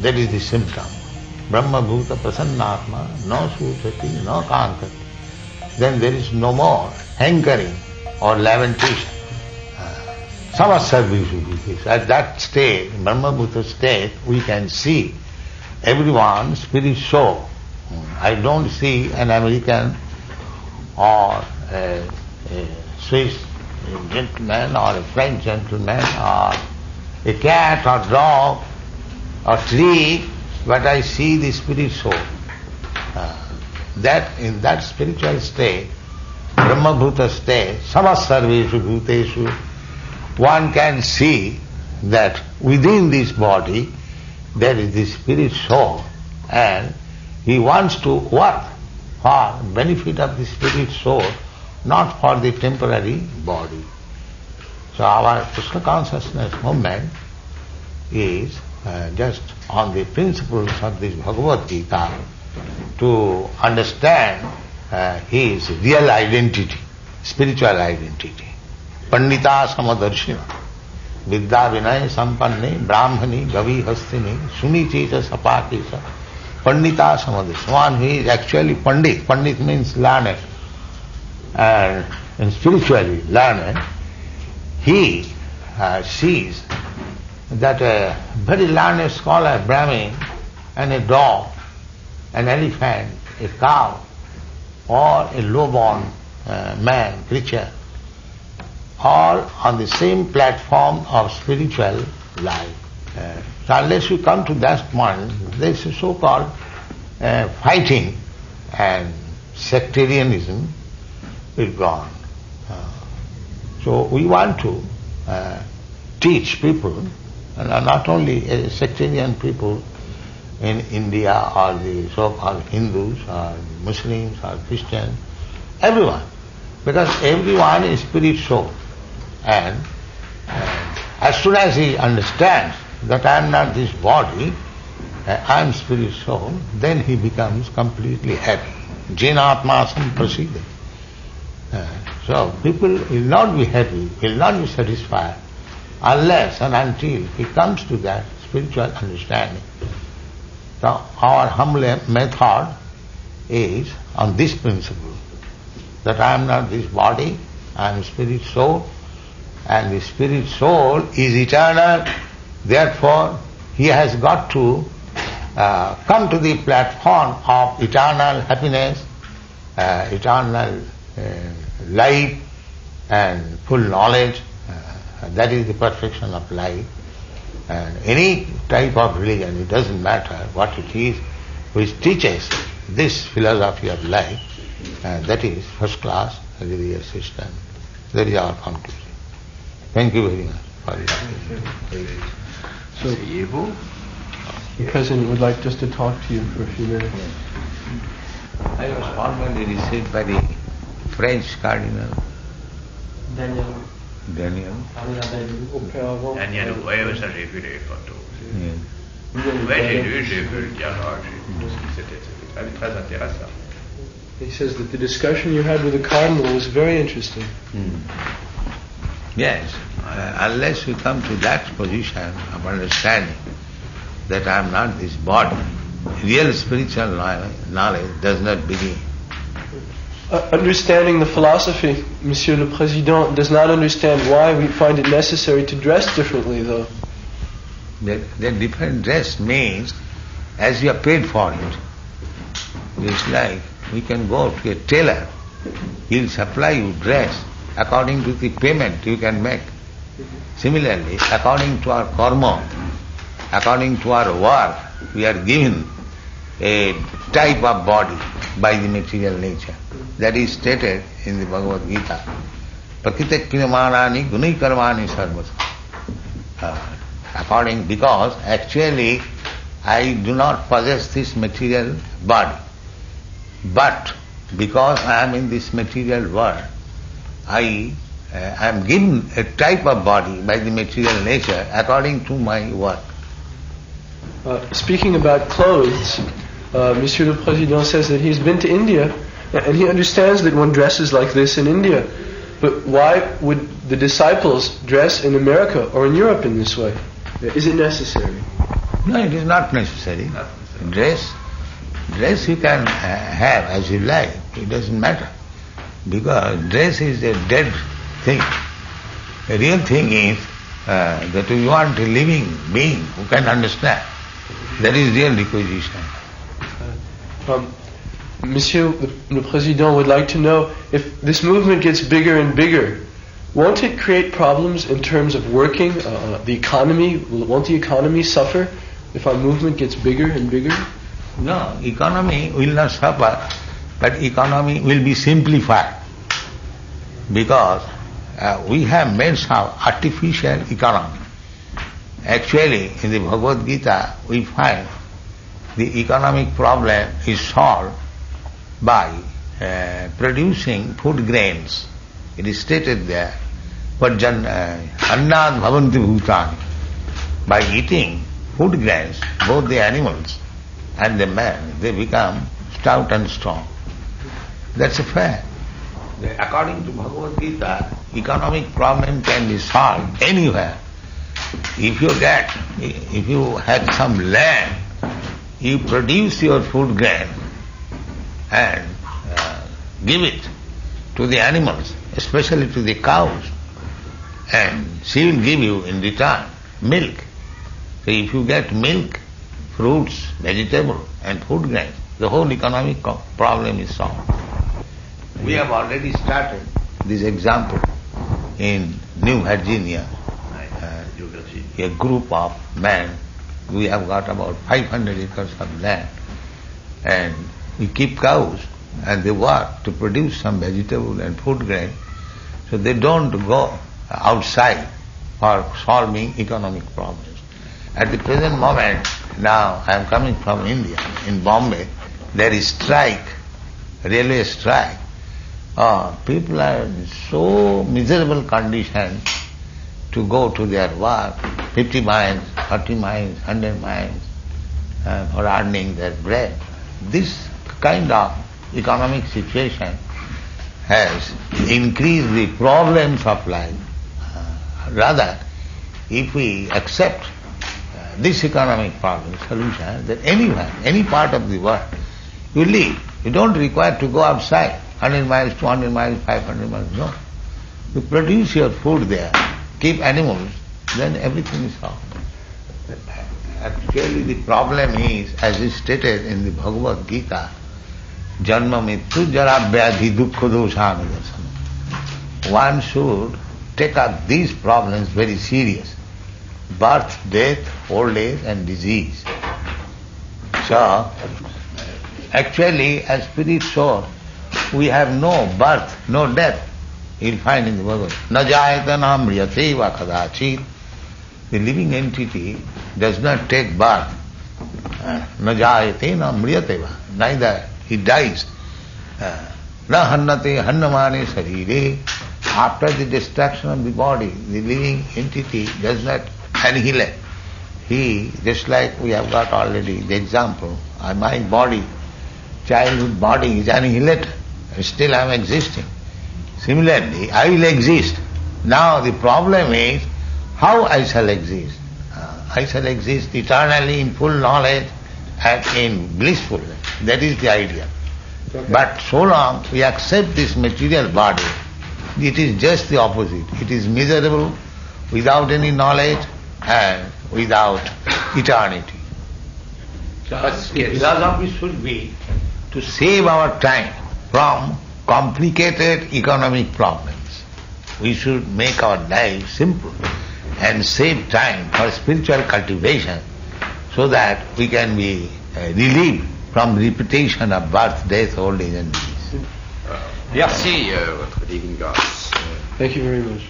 that is the symptom. Brahma bhuta prasannatma, no suchati, no kankati. Then there is no more hankering or lamentation. Samasarvishu. At that state, Brahma bhuta state, we can see everyone spirit soul. I don't see an American or a Swiss gentleman or a French gentleman or a cat or dog or tree, but I see the spirit soul. That in that spiritual state, Brahma bhuta state, samasarveshu bhuteshu, one can see that within this body there is the spirit soul, and he wants to work for benefit of the spirit soul, not for the temporary body. So our Krishna consciousness movement is just on the principles of this Bhagavad Gita to understand his real identity, spiritual identity. Pandita Samadarshina, Vidya Vinay Sampanne, Brahmani, Gavi Hastini, Sunichita Sapakisa, Pandita Samadarshina. One who is actually Pandit. Pandit means learned. And spiritually learned, he sees that a very learned scholar, Brahmin, and a dog, an elephant, a cow, or a low-born man, creature, all on the same platform of spiritual life. So unless we come to that point, there is a so-called fighting and sectarianism is gone. So we want to teach people, and not only sectarian people in India or the so-called Hindus or Muslims or Christians, everyone, because everyone is spirit soul. And as soon as he understands that I am not this body, I am spirit soul, then he becomes completely happy. Jenatma samprasida. So people will not be happy, will not be satisfied unless and until he comes to that spiritual understanding. So our humble method is on this principle, that I am not this body, I am spirit soul, and the spirit soul is eternal, therefore he has got to come to the platform of eternal happiness, eternal life and full knowledge. That is the perfection of life. And any type of religion, it doesn't matter what it is, which teaches this philosophy of life, that is first class religious system. That is our conclusion. Thank you very much for your attention. So, the President would like just to talk to you for a few minutes. I was formally received by the French Cardinal Daniel. Daniel, ouais, ça j'ai vu les photos. Oui, j'ai vu le dialogue. C'était très intéressant. He says that the discussion you had with the Cardinal was very interesting. Yes, unless we come to that position of understanding that I am not this body, real spiritual knowledge does not begin. Understanding the philosophy, Monsieur le Président does not understand why we find it necessary to dress differently, though. That different dress means, as you are paid for it, it's like we can go to a tailor, he'll supply you dress according to the payment you can make. Similarly, according to our karma, according to our work, we are given a type of body by the material nature. That is stated in the Bhagavad Gita. Prakritak kriyamanani gunai karmani sarvasa. According, because actually I do not possess this material body. But because I am in this material world, I am given a type of body by the material nature according to my work. Speaking about clothes, Monsieur le Président says that he's been to India and he understands that one dresses like this in India. But why would the disciples dress in America or in Europe in this way? Is it necessary? No, it is not necessary. Not necessary. Dress you can have as you like. It doesn't matter. Because dress is a dead thing. The real thing is that you want a living being who can understand. That is real requisition. Monsieur le Président would like to know if this movement gets bigger and bigger, won't it create problems in terms of working, the economy? Won't the economy suffer if our movement gets bigger and bigger? No, economy will not suffer, but economy will be simplified. Because we have made some artificial economy. Actually, in the Bhagavad Gita, we find the economic problem is solved by producing food grains. It is stated there, annad bhavanti bhutani. By eating food grains, both the animals and the man, they become stout and strong. That's a fact. According to Bhagavad Gita, economic problem can be solved anywhere. If you had some land, you produce your food grain and give it to the animals, especially to the cows, and she will give you in return milk. So if you get milk, fruits, vegetable and food grains, the whole economic problem is solved. We have already started this example in New Virginia. A group of men, we have got about 500 acres of land, and we keep cows and they work to produce some vegetable and food grain, so they don't go outside for solving economic problems. At the present moment, now I am coming from India, in Bombay, there is strike, railway strike. People are in so miserable condition to go to their work, 50 miles, 40 miles, 100 miles, for earning their bread. This kind of economic situation has increased the problems of life. Rather, if we accept this economic problem solution, that anywhere, any part of the world, you live. You don't require to go outside, 100 miles, 200 miles, 500 miles, no. You produce your food there, keep animals, then everything is solved. Actually the problem is, as is stated in the Bhagavad Gita, Janma Mittu Jara Vyadhi Dukkha Doshanadarsana. One should take up these problems very serious. Birth, death, old age and disease. So, actually as spirit soul, we have no birth, no death. You'll find in the Bhagavad, na jayatana mriyate va kadachit. The living entity does not take birth. Na jayate na mriyate va. Neither he dies. Na hannate hannamane sarire. After the destruction of the body, the living entity does not annihilate. He, just like we have got already the example, my body, childhood body is annihilated. Still I am existing. Similarly, I will exist. Now the problem is how I shall exist. I shall exist eternally in full knowledge and in blissfulness. That is the idea. Okay. But so long we accept this material body, it is just the opposite. It is miserable, without any knowledge and without eternity. So philosophy should be to save our time from complicated economic problems. We should make our life simple and save time for spiritual cultivation so that we can be relieved from repetition of birth, death, old age and disease. Merci, votre divine grâce. Thank you very much.